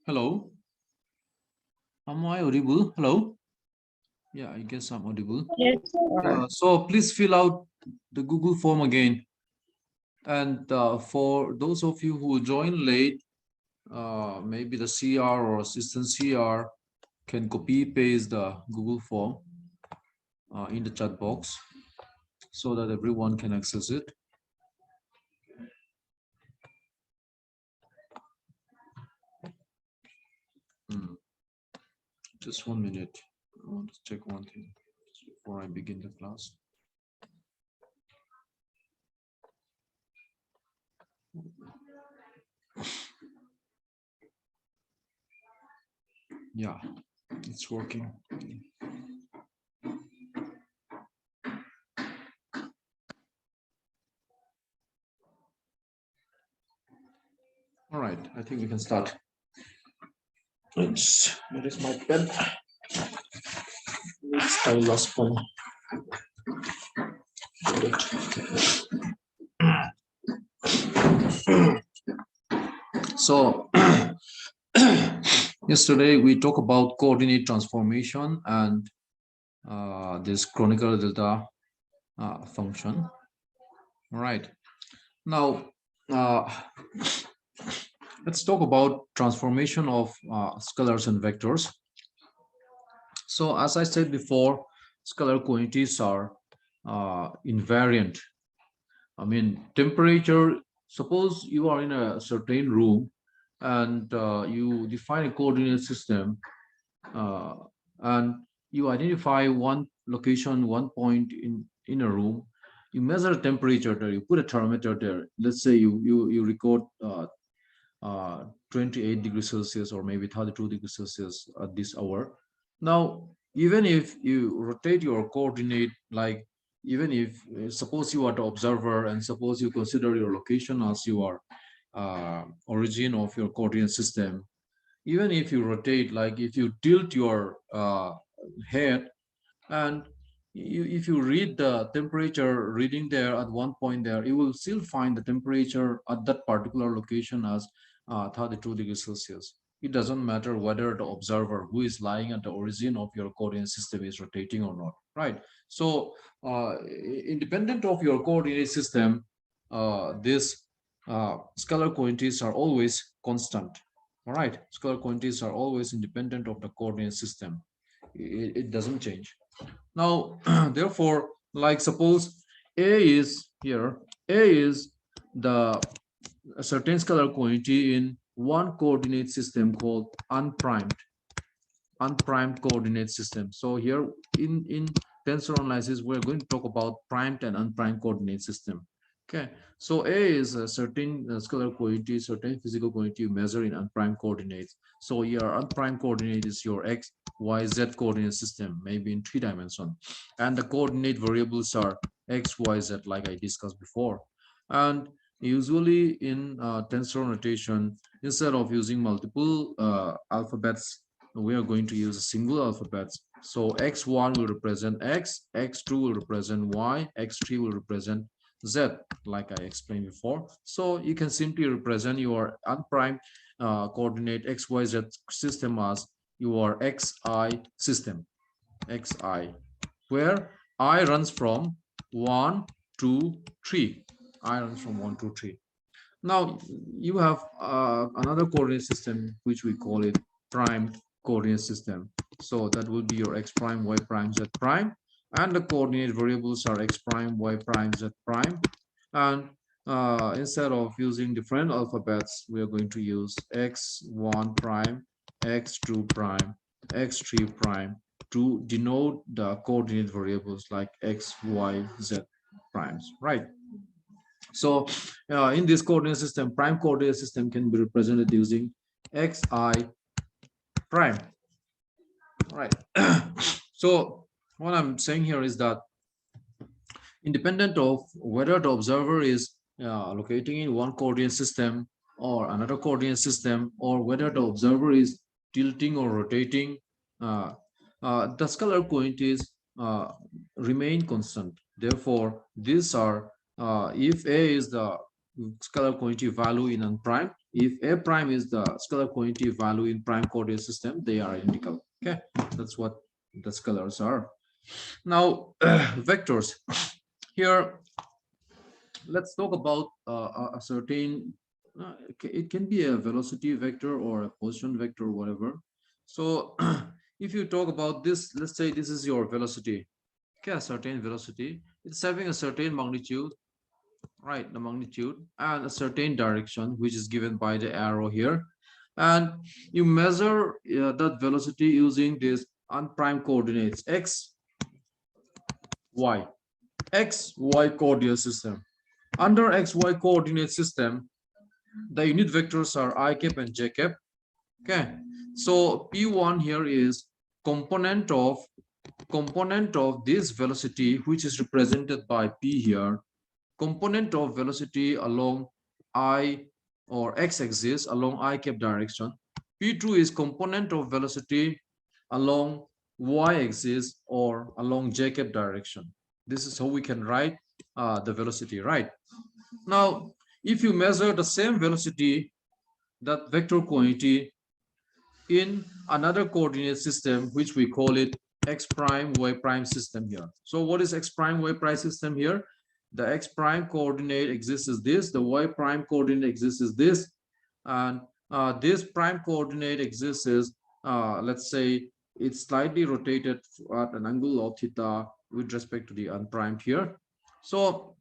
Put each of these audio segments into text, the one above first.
Hello. Am I audible? Hello. Yeah, I guess I'm audible. Yes, So please fill out the Google form again. And for those of you who join late, maybe the CR or assistant CR can copy paste the Google form in the chat box so that everyone can access it. Just 1 minute. I want to check one thing before I begin the class. Yeah, it's working. All right, I think we can start. Where is my pen? I lost one. So yesterday we talked about coordinate transformation and this chronicle delta function. All right. Now let's talk about transformation of scalars and vectors. So as I said before, scalar quantities are invariant. I mean, temperature, suppose you are in a certain room and you define a coordinate system uh, and you identify one location, one point in a room. You measure temperature there, you put a thermometer there. Let's say you record 28 degrees Celsius or maybe 32 degrees Celsius at this hour. Now, even if you rotate your coordinate, like even if suppose you are the observer and suppose you consider your location as your origin of your coordinate system, even if you rotate, like if you tilt your head and if you read the temperature reading there at one point there, you will still find the temperature at that particular location as 32 degrees Celsius. It doesn't matter whether the observer who is lying at the origin of your coordinate system is rotating or not, right? So independent of your coordinate system, these scalar quantities are always constant. All right, scalar quantities are always independent of the coordinate system. It doesn't change. Now, therefore, like suppose A is here, A is the a certain scalar quantity in one coordinate system called unprimed coordinate system. So here in tensor analysis, we're going to talk about primed and unprimed coordinate system. Okay, so A is a certain scalar quantity, certain physical quantity you measure in unprimed coordinates. So your unprimed coordinate is your x, y, z coordinate system, maybe in 3 dimensions. And the coordinate variables are x, y, z, like I discussed before. And usually in tensor notation, instead of using multiple alphabets, we are going to use a single alphabet. So x1 will represent x, x2 will represent y, x3 will represent z, like I explained before. So you can simply represent your unprimed coordinate xyz system as your xi system, xi, where I runs from 1, 2, 3. I runs from 1 to 3. Now you have another coordinate system which we call it primed coordinate system. So that will be your x prime, y prime, z prime, and the coordinate variables are x prime, y prime, z prime. And instead of using different alphabets, we are going to use x1 prime, x2 prime, x3 prime to denote the coordinate variables like x, y, z primes, right? So in this coordinate system, prime coordinate system can be represented using xi prime. All right. So what I'm saying here is that independent of whether the observer is locating in one coordinate system or another coordinate system, or whether the observer is tilting or rotating, the scalar quantities remain constant. Therefore, these are, if A is the scalar quantity value in unprimed, if A prime is the scalar quantity value in prime coordinate system, they are identical. Okay, that's what the scalars are. Now, vectors. Here, let's talk about a certain, it can be a velocity vector or a position vector, whatever. So if you talk about this, let's say this is your velocity. Okay, a certain velocity, it's having a certain magnitude, right? The magnitude and a certain direction, which is given by the arrow here. And you measure that velocity using this unprimed coordinates x, y, x, y coordinate system. Under xy coordinate system, the unit vectors are I cap and j cap. Okay, so p1 here is component of this velocity, which is represented by p here, component of velocity along I or x-axis along I cap direction. P2 is component of velocity along y-axis or along j cap direction. This is how we can write the velocity, right? Now, if you measure the same velocity, that vector quantity, in another coordinate system, which we call it x prime y prime system here. So what is x prime y prime system here? The x prime coordinate exists as this, the y prime coordinate exists as this, and this prime coordinate exists as, let's say, it's slightly rotated at an angle of theta with respect to the unprimed here. So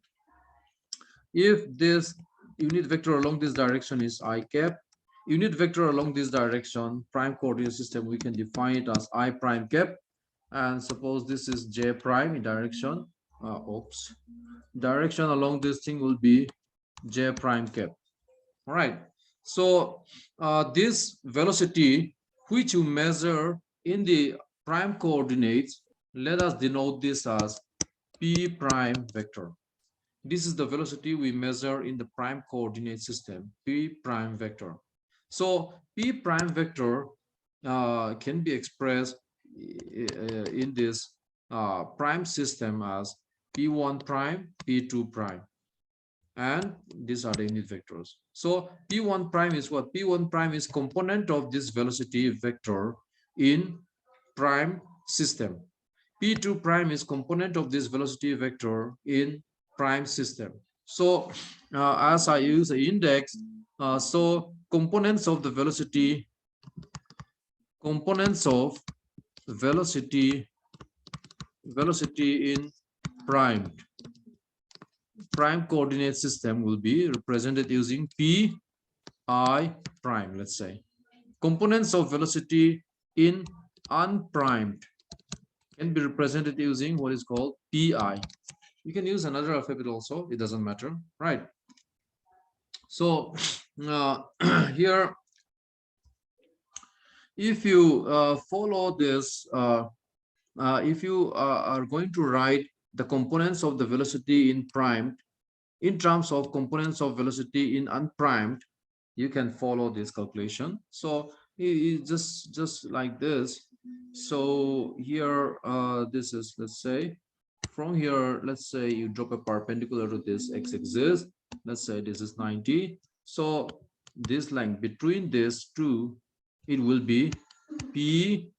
if this unit vector along this direction is I cap, unit vector along this direction, prime coordinate system, we can define it as I prime cap. And suppose this is j prime in direction, direction along this thing will be j prime cap. All right. So this velocity, which you measure in the prime coordinates, let us denote this as p prime vector. This is the velocity we measure in the prime coordinate system, p prime vector. So p prime vector can be expressed in this prime system as p1 prime, p2 prime, and these are the unit vectors. So p1 prime is what? P1 prime is component of this velocity vector in prime system. P2 prime is component of this velocity vector in prime system. So as I use the index, so components of the velocity, velocity in prime coordinate system will be represented using p I prime, let's say. Components of velocity in unprimed can be represented using what is called pi. You can use another alphabet also, it doesn't matter, right? So here, if you follow this, if you are going to write the components of the velocity in primed in terms of components of velocity in unprimed, you can follow this calculation. So it's just like this. So here, this is, let's say, from here, let's say you drop a perpendicular to this x-axis. Let's say this is 90. So this length between these two, it will be p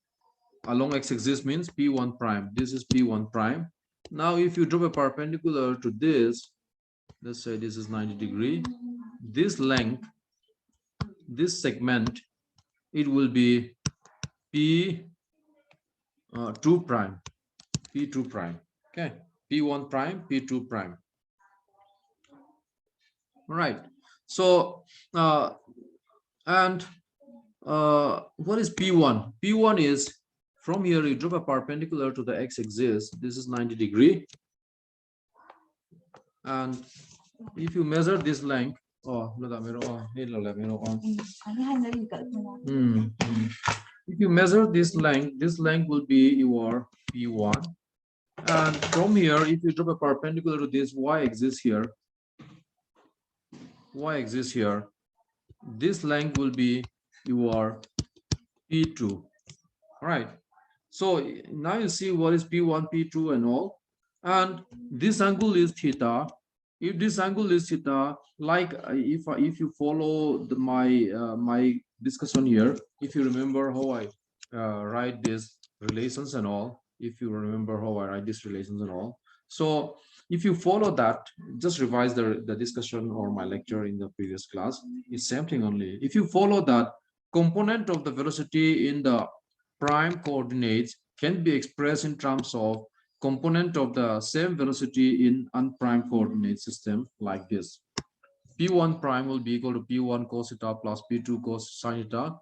along x-axis means p1 prime. This is p1 prime. Now, if you drop a perpendicular to this, let's say this is 90 degree, this length, this segment, it will be p2 prime, p2 prime. Okay, p1 prime, p2 prime. All right. So and what is p1? P1 is, from here you drop a perpendicular to the x-axis. This is 90 degree, and if you measure this length, if you measure this length will be your p1. And from here, if you drop a perpendicular to this y-axis here, this length will be your P2. All right. So now you see what is P1, P2 and all. And this angle is theta. If this angle is theta, like if you follow my discussion here, if you remember how I write these relations and all, if you remember how I write these relations and all. So if you follow that, just revise the discussion or my lecture in the previous class. It's same thing only. If you follow that, component of the velocity in the prime coordinates can be expressed in terms of component of the same velocity in unprimed coordinate system like this. P1 prime will be equal to P1 cos theta plus P2 cos sin theta,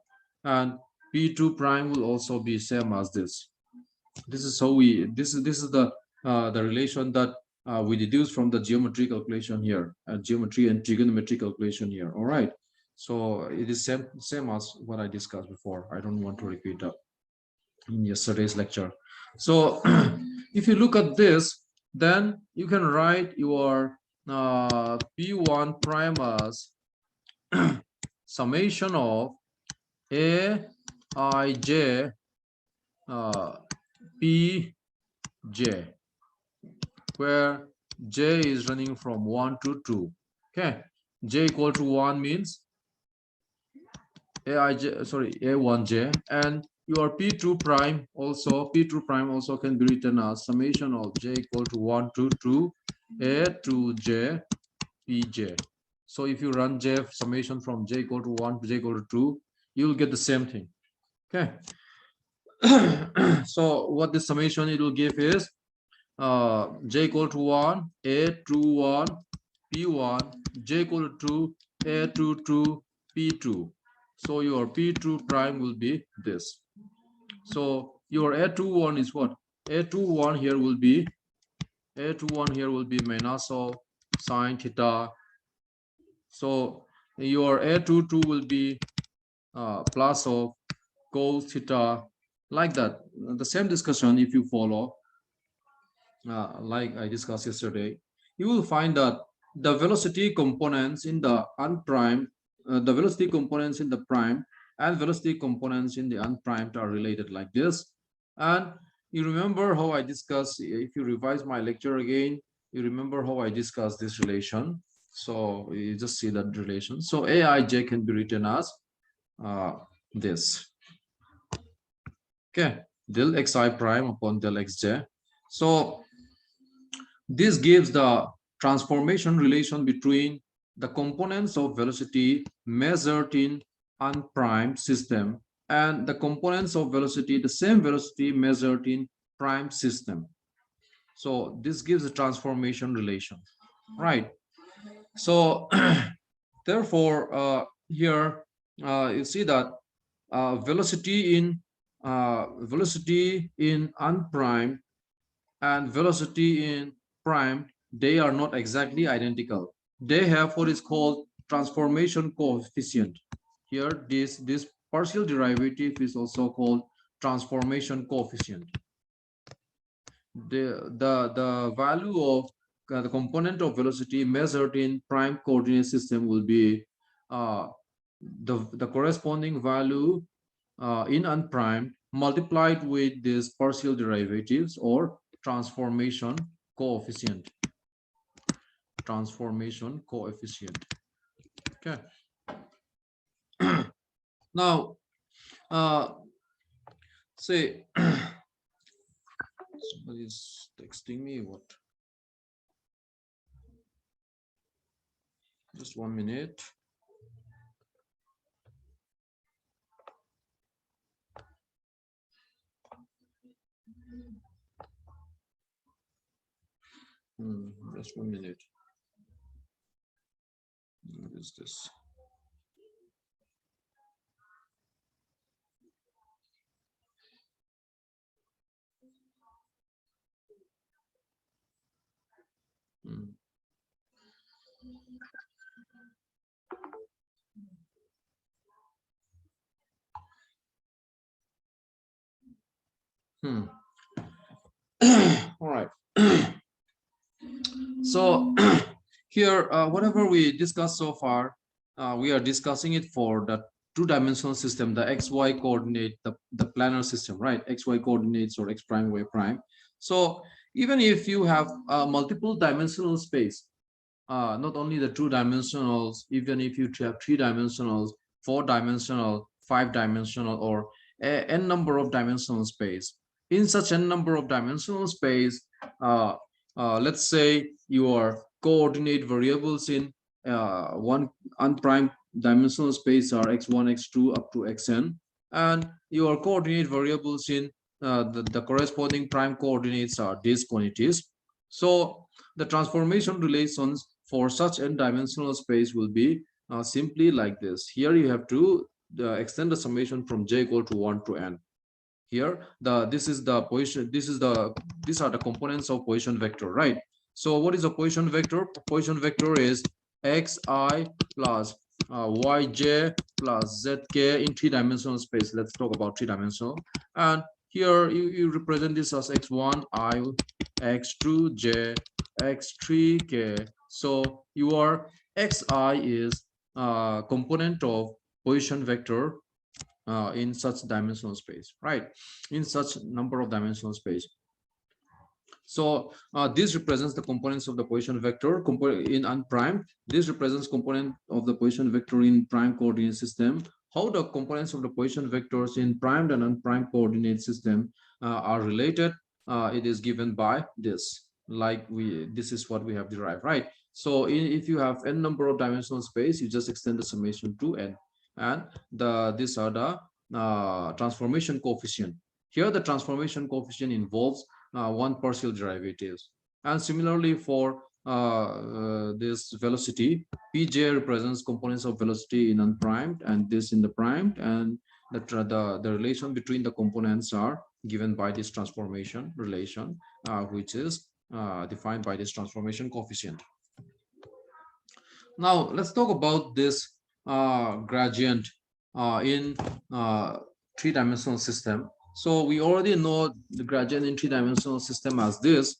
and P2 prime will also be same as this. This is how we this is the relation that we deduce from the geometry calculation here, geometry and trigonometry calculation here. All right, so it is same as what I discussed before. I don't want to repeat that in yesterday's lecture. So if you look at this, then you can write your P1 prime as summation of Aij Pj, where j is running from 1 to 2. Okay, j equal to 1 means A1j, and your P2 prime also can be written as summation of j equal to 1 to 2 A2j Pj. So if you run j summation from j equal to 1 to j equal to 2, you will get the same thing. Okay. So what this summation it will give is j equal to 1 A21 P1 j equal to 2 A22 P2. So your P2 prime will be this. So your A21 is what? A21 here will be minus of sine theta. So your A22 will be plus of cos theta, like that. The same discussion if you follow, like I discussed yesterday, you will find that the velocity components in the unprimed, the velocity components in the prime and velocity components in the unprimed are related like this. And you remember how I discussed, if you revise my lecture again, you remember how I discussed this relation. So you just see that relation. So Aij can be written as this. Okay, del xi prime upon del xj. So this gives the transformation relation between the components of velocity measured in unprimed system and the components of velocity, the same velocity measured in primed system. So this gives a transformation relation, right? So therefore, here you see that velocity in unprimed and velocity in prime, they are not exactly identical. They have what is called transformation coefficient. Here, this partial derivative is also called transformation coefficient. The value of the component of velocity measured in prime coordinate system will be the corresponding value in unprimed multiplied with these partial derivatives or transformation coefficient. Transformation coefficient. Okay. Now, say somebody is texting me. What? Just 1 minute. Just 1 minute. What is this? All right. So here, whatever we discussed so far, we are discussing it for the two-dimensional system, the XY coordinate, the planar system, right? XY coordinates or X prime, Y prime. So even if you have multiple dimensional space, not only the two dimensionals, even if you have three dimensionals, four dimensional, five dimensional, or n number of dimensional space. In such n number of dimensional space, let's say your coordinate variables in one unprimed dimensional space are x1, x2 up to xn, and your coordinate variables in the corresponding prime coordinates are these quantities. So the transformation relations for such n-dimensional space will be simply like this. Here you have to extend the summation from j equal to 1 to n. Here this is the position, these are the components of position vector, right? So what is a position vector? Position vector is xi plus yj plus zk in three-dimensional space. Let's talk about three-dimensional. And here you represent this as x1 I, x2 j, x3 k. So your xi is component of position vector in such dimensional space, right? In such number of dimensional space. So this represents the components of the position vector in unprimed. This represents component of the position vector in prime coordinate system. How the components of the position vectors in primed and unprimed coordinate system are related, it is given by this. This is what we have derived, right? So if you have n number of dimensional space, you just extend the summation to n, and these are the transformation coefficient. Here the transformation coefficient involves one partial derivatives, and similarly for this velocity, pj represents components of velocity in unprimed and this in the primed, and the relation between the components are given by this transformation relation, which is defined by this transformation coefficient. Now let's talk about this gradient in three-dimensional system. So we already know the gradient in three-dimensional system as this,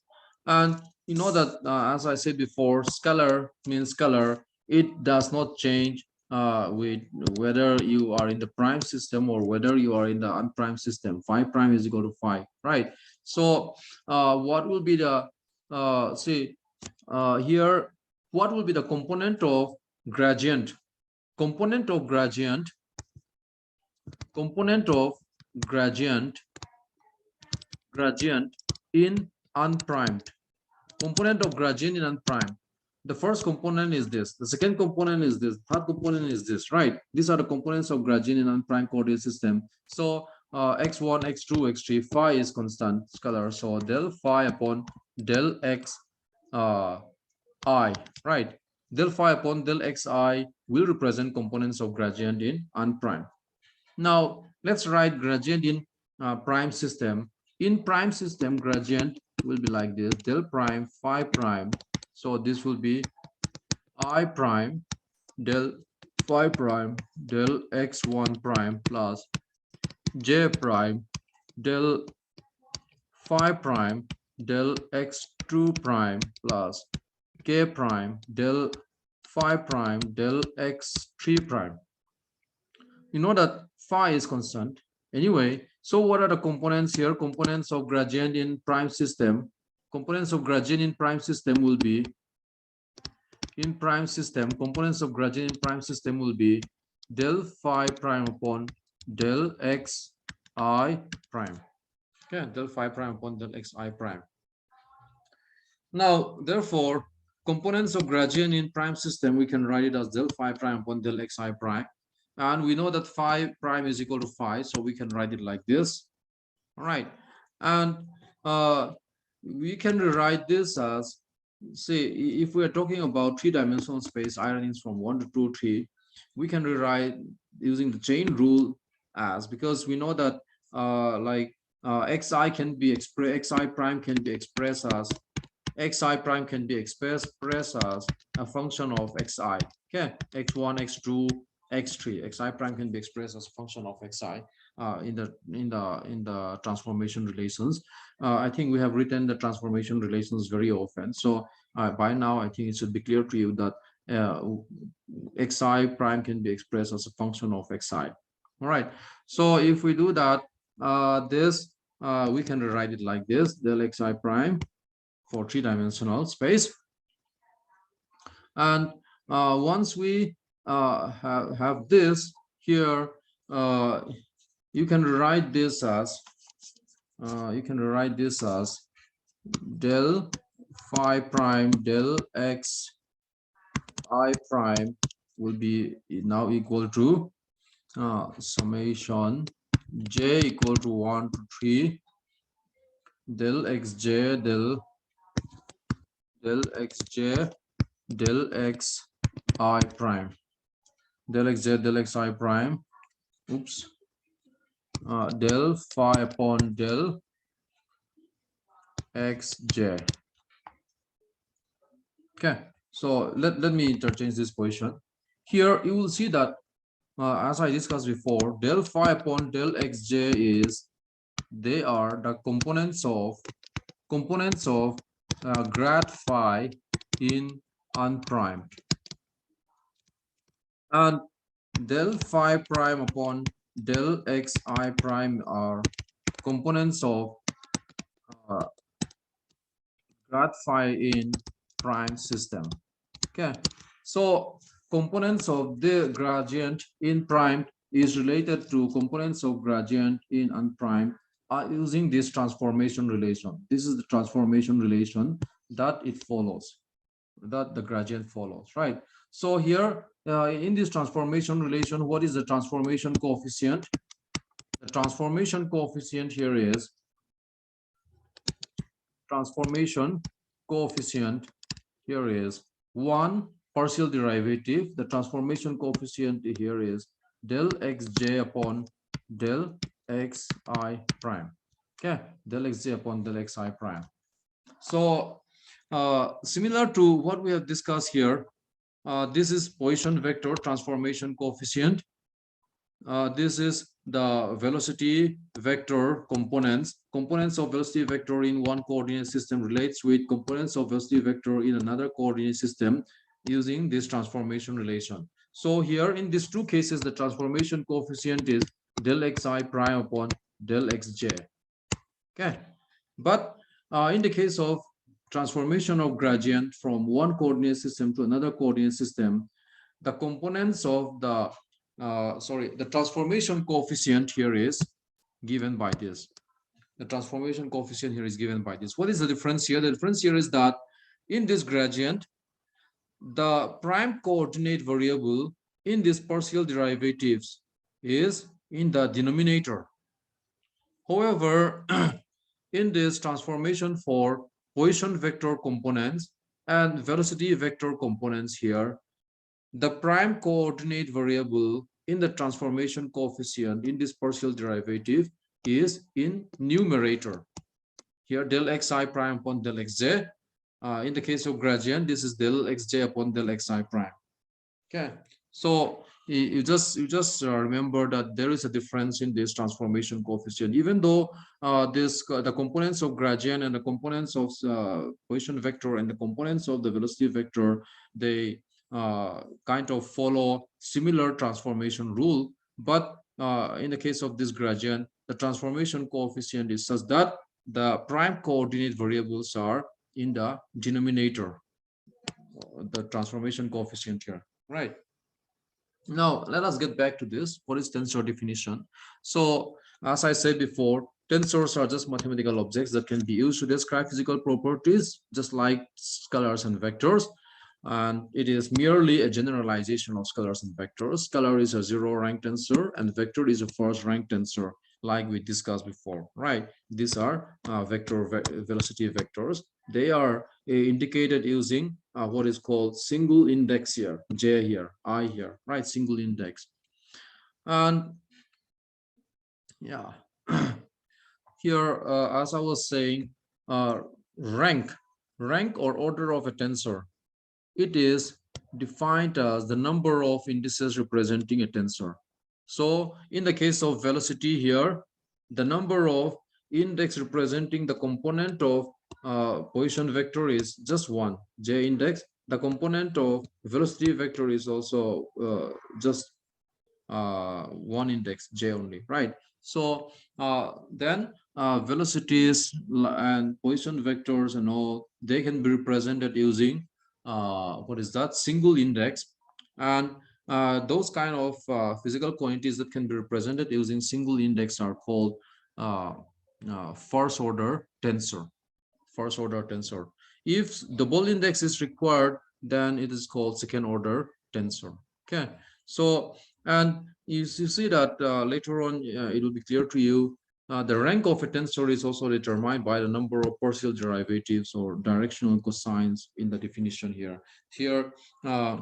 and you know that as I said before, scalar means scalar. It does not change with whether you are in the prime system or whether you are in the unprimed system. Phi prime is equal to phi, right? So what will be the here? What will be the component of gradient? Component of gradient in unprimed. Component of gradient in unprimed. The first component is this. The second component is this. Third component is this, right? These are the components of gradient in unprimed coordinate system. So x1, x2, x3, phi is constant scalar. So del phi upon del x I, right? Del phi upon del xi will represent components of gradient in unprimed. Now let's write gradient in prime system. In prime system, gradient will be like this: del prime phi prime. So this will be I prime del phi prime del x1 prime plus j prime del phi prime del x2 prime plus k prime del phi prime del x3 prime. You know that phi is constant anyway. So what are the components here? Components of gradient in prime system. Components of gradient in prime system will be components of gradient in prime system will be del phi prime upon del x I prime. Okay, del phi prime upon del x I prime. Now, therefore, components of gradient in prime system, we can write it as del phi prime upon del xi prime. And we know that phi prime is equal to phi, so we can write it like this. All right. And we can rewrite this as, say, if we are talking about three-dimensional space, ironings from 1 to 2, 3, we can rewrite using the chain rule as, because we know that xi can be expressed, xi prime can be expressed as xi prime can be expressed as a function of xi. Okay, x1, x2, x3. Xi prime can be expressed as a function of xi in the transformation relations. I think we have written the transformation relations very often. So by now, I think it should be clear to you that uh, xi prime can be expressed as a function of xi. All right. So if we do that, this we can rewrite it like this: del xi prime for three-dimensional space. And once we have this here, uh, you can write this as del phi prime del x I prime will be now equal to summation j equal to 1 to 3 del xj del xj del x I prime del xj del x I prime, oops, del phi upon del xj. Okay, so let me interchange this position. Here you will see that as I discussed before, del phi upon del xj is, they are the components of grad phi in unprimed, and del phi prime upon del xi prime are components of uh, grad phi in prime system. Okay, so components of the gradient in primed is related to components of gradient in unprimed using this transformation relation. This is the transformation relation that it follows, that the gradient follows, right? So here in this transformation relation, what is the transformation coefficient? The transformation coefficient here is transformation coefficient here is 1 partial derivative. The transformation coefficient here is del xj upon del xi prime. Okay, del xj upon del xi prime. So similar to what we have discussed here, this is position vector transformation coefficient. This is the velocity vector components of velocity vector in one coordinate system relates with components of velocity vector in another coordinate system using this transformation relation. So here in these two cases, the transformation coefficient is del xi prime upon del xj. Okay, but in the case of transformation of gradient from one coordinate system to another coordinate system, the components of the the transformation coefficient here is given by this. The transformation coefficient here is given by this. What is the difference here? The difference here is that in this gradient, the prime coordinate variable in these partial derivatives is in the denominator. However, in this transformation for position vector components and velocity vector components here, the prime coordinate variable in the transformation coefficient in this partial derivative is in numerator. Here del xi prime upon del xj. In the case of gradient, this is del xj upon del xi prime. Okay, so you just remember that there is a difference in this transformation coefficient. Even though the components of gradient and the components of position vector and the components of the velocity vector, they kind of follow similar transformation rule, but in the case of this gradient, the transformation coefficient is such that the prime coordinate variables are in the denominator, the transformation coefficient here, right? Now let us get back to this. What is tensor definition? So as I said before, tensors are just mathematical objects that can be used to describe physical properties, just like scalars and vectors. And it is merely a generalization of scalars and vectors. Scalar is a zero-rank tensor, and vector is a first-rank tensor, like we discussed before, right? These are velocity vectors. They are indicated using what is called single index here, j here, I here, right? Single index. And yeah, here, as I was saying, rank or order of a tensor, it is defined as the number of indices representing a tensor. So in the case of velocity here, the number of index representing the component of position vector is just one, j index. the component of velocity vector is also just one index j only, right? So then velocities and position vectors and all, they can be represented using what is that, single index. And those kind of physical quantities that can be represented using single index are called uh, first order tensor. First order tensor. If double index is required, then it is called second order tensor. Okay. So, and you see that later on, it will be clear to you. The rank of a tensor is also determined by the number of partial derivatives or directional cosines in the definition here. Here, uh,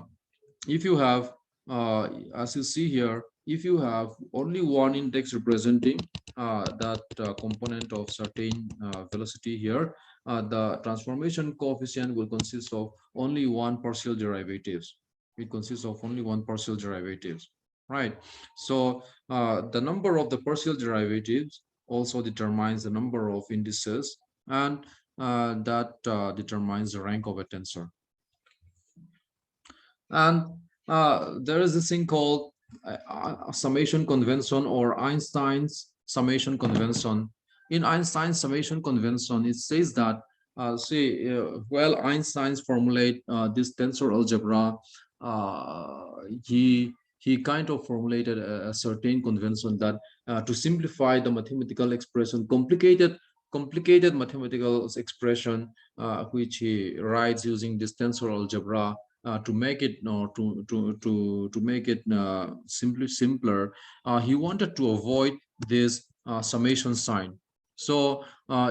if you have, as you see here, if you have only one index representing that component of certain velocity here, the transformation coefficient will consist of only one partial derivatives. It consists of only one partial derivatives, right? So the number of the partial derivatives also determines the number of indices, and that determines the rank of a tensor. And there is this thing called summation convention, or Einstein's summation convention. In Einstein's summation convention, it says that, well, Einstein's formulate this tensor algebra. He kind of formulated a certain convention that to simplify the mathematical expression, complicated mathematical expression, which he writes using this tensor algebra, to make it to make it simpler. He wanted to avoid this summation sign. So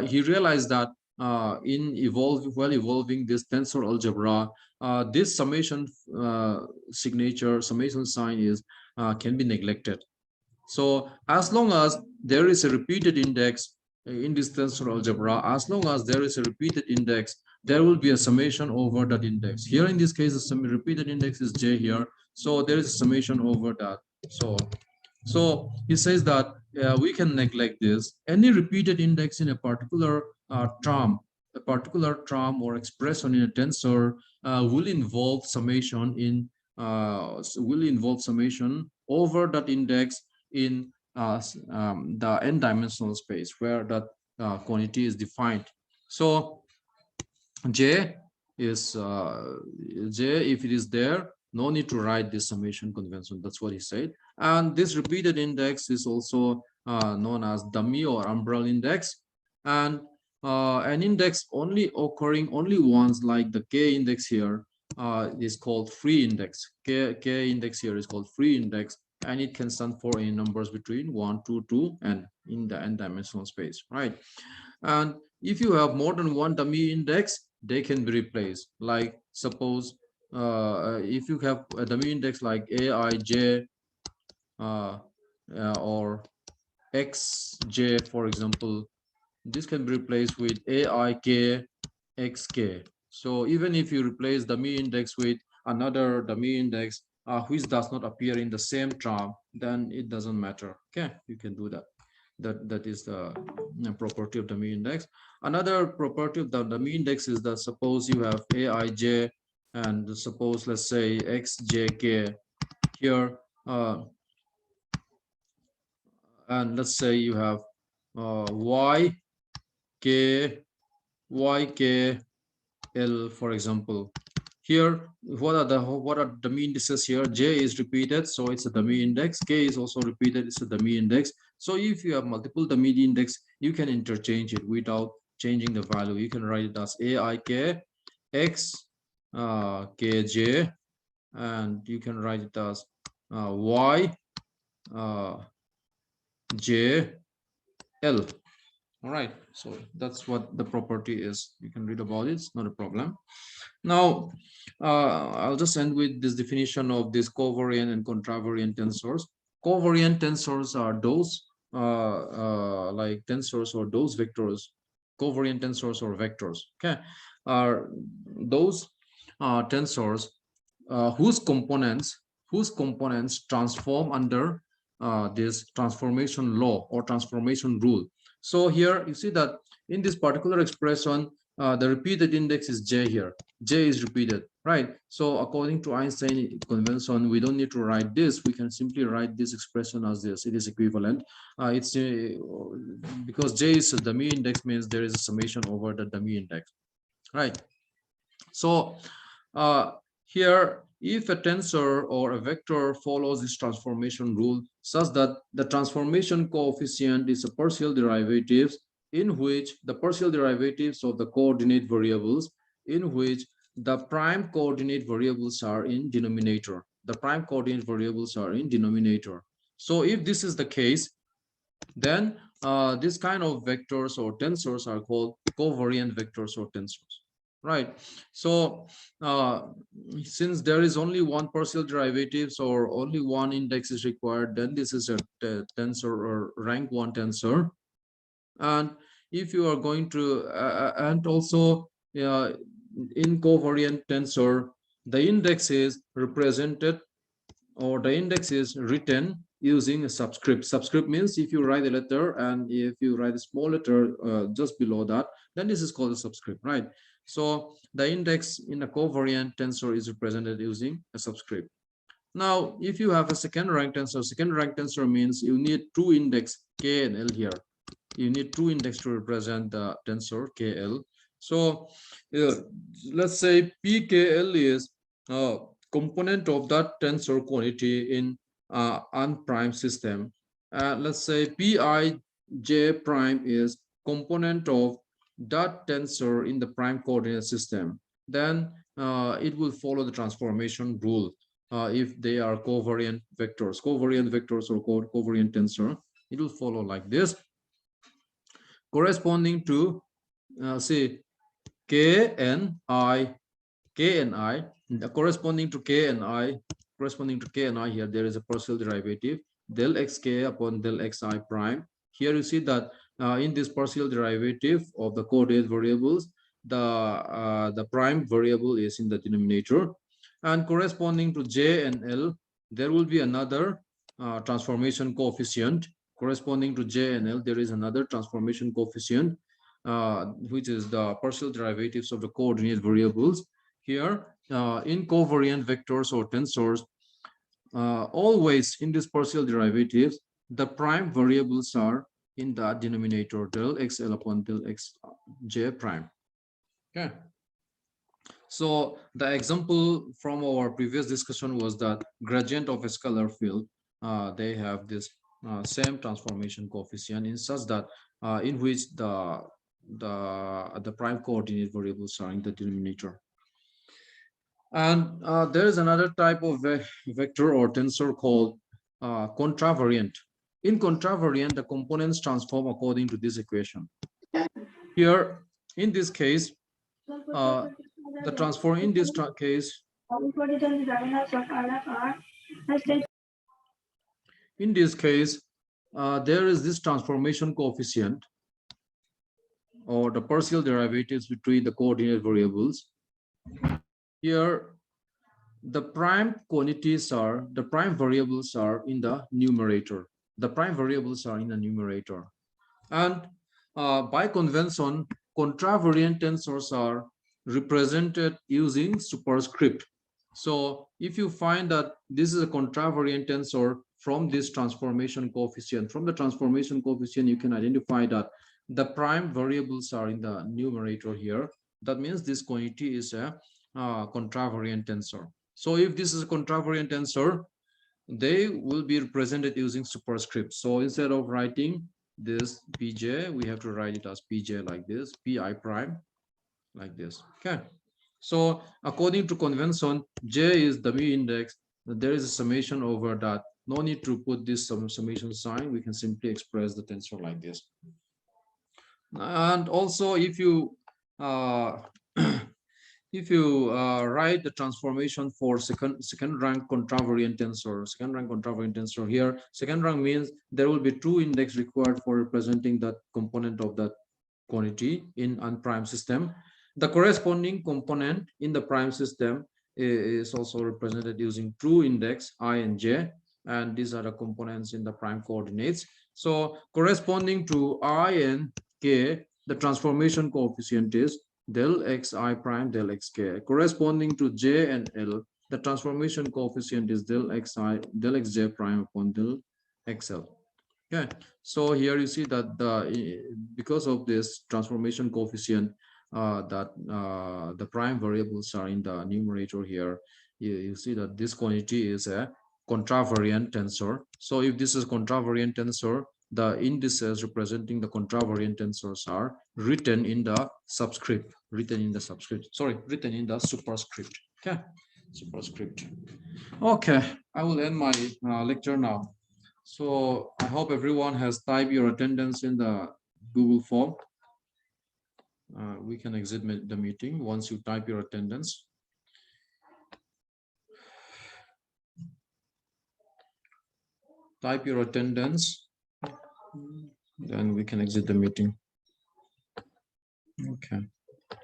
he realized that while evolving this tensor algebra, this summation summation sign is can be neglected. So as long as there is a repeated index in this tensor algebra, as long as there is a repeated index, there will be a summation over that index. Here in this case, the repeated index is j here. So there is a summation over that. So he says that we can neglect this. Any repeated index in a particular term or expression in a tensor will involve summation over that index in the n-dimensional space where that quantity is defined. So j is j, if it is there, no need to write this summation convention. That's what he said. And this repeated index is also known as dummy or umbral index. And an index only occurring only once, like the k index here, is called free index. K index here is called free index, and it can stand for any numbers between 1 to 2 and in the n-dimensional space, right? And if you have more than one dummy index, they can be replaced. Like suppose if you have a dummy index like aij or xj, for example, this can be replaced with aik xk. So even if you replace dummy index with another dummy index which does not appear in the same term, then it doesn't matter. Okay, you can do that. That is the property of dummy index. Another property of the dummy index is that suppose you have aij, and suppose let's say xjk here, and let's say you have yk l, for example. Here, what are the dummy indices here? J is repeated, so it's a dummy index. K is also repeated, it's a dummy index. So if you have multiple dummy index, you can interchange it without changing the value. You can write it as aik x kj, and you can write it as y j l. All right, so that's what the property is. You can read about it, it's not a problem. Now, I'll just end with this definition of this covariant and contravariant tensors. Covariant tensors are those like tensors or those vectors. Covariant tensors or vectors, okay, are those tensors whose components transform under this transformation law or transformation rule. So here you see that in this particular expression, the repeated index is j here. J is repeated, right? So according to Einstein convention, we don't need to write this. We can simply write this expression as this. It is equivalent. It's because j is a dummy index, means there is a summation over the dummy index, right? So here, if a tensor or a vector follows this transformation rule such that the transformation coefficient is a partial derivatives in which the partial derivatives of the coordinate variables in which the prime coordinate variables are in denominator. The prime coordinate variables are in denominator. So if this is the case, then this kind of vectors or tensors are called covariant vectors or tensors, right? So since there is only one partial derivatives or only one index is required, then this is a tensor or rank one tensor. And if you are going to and also in covariant tensor, the index is represented or the index is written using a subscript. Subscript means if you write a letter and if you write a small letter just below that, then this is called a subscript, right? So the index in a covariant tensor is represented using a subscript. Now, if you have a second rank tensor means you need two index k and l here. You need two index to represent the tensor KL. So let's say PKL is a component of that tensor quantity in unprimed system. Let's say Pij prime is component of that tensor in the prime coordinate system. Then it will follow the transformation rule if they are covariant vectors or covariant tensor. It will follow like this, corresponding to say k and I, corresponding to k and I here there is a partial derivative del xk upon del xi prime. Here you see that in this partial derivative of the coordinate variables, the prime variable is in the denominator, and corresponding to j and l there will be another transformation coefficient. Corresponding to j and l there is another transformation coefficient which is the partial derivatives of the coordinate variables. Here in covariant vectors or tensors, always in these partial derivatives the prime variables are in the denominator del xl upon del xj prime. Okay, so the example from our previous discussion was that gradient of a scalar field, they have this same transformation coefficient in such that in which the prime coordinate variables are in the denominator. And there is another type of vector or tensor called contravariant. In contravariant, the components transform according to this equation. Here, in this case, the transform in this case, in this case, there is this transformation coefficient or the partial derivatives between the coordinate variables. Here, the prime quantities are, the prime variables are in the numerator. The prime variables are in the numerator. And by convention, contravariant tensors are represented using superscript. So if you find that this is a contravariant tensor from this transformation coefficient, from the transformation coefficient, you can identify that the prime variables are in the numerator here. That means this quantity is a contravariant tensor. So if this is a contravariant tensor, they will be represented using superscript. So instead of writing this pj, we have to write it as pj like this, pi prime like this. Okay, so according to convention, j is the mu index. There is a summation over that. No need to put this summation sign. We can simply express the tensor like this. And also if you if you write the transformation for second rank contravariant tensor, here second rank means there will be two index required for representing that component of that quantity in unprimed system. The corresponding component in the prime system is also represented using two index I and j, and these are the components in the prime coordinates. So corresponding to I and k, the transformation coefficient is del xi prime del xk. Corresponding to j and l, the transformation coefficient is del xi del xj prime upon del xl. Okay, so here you see that because of this transformation coefficient, that the prime variables are in the numerator here. You see that this quantity is a contravariant tensor. So if this is contravariant tensor, the indices representing the contravariant tensors are written in the subscript, written in the superscript. Okay, superscript. Okay, I will end my lecture now. So I hope everyone has typed your attendance in the Google form. We can exit the meeting once you type your attendance. Type your attendance, then we can exit the meeting. Okay.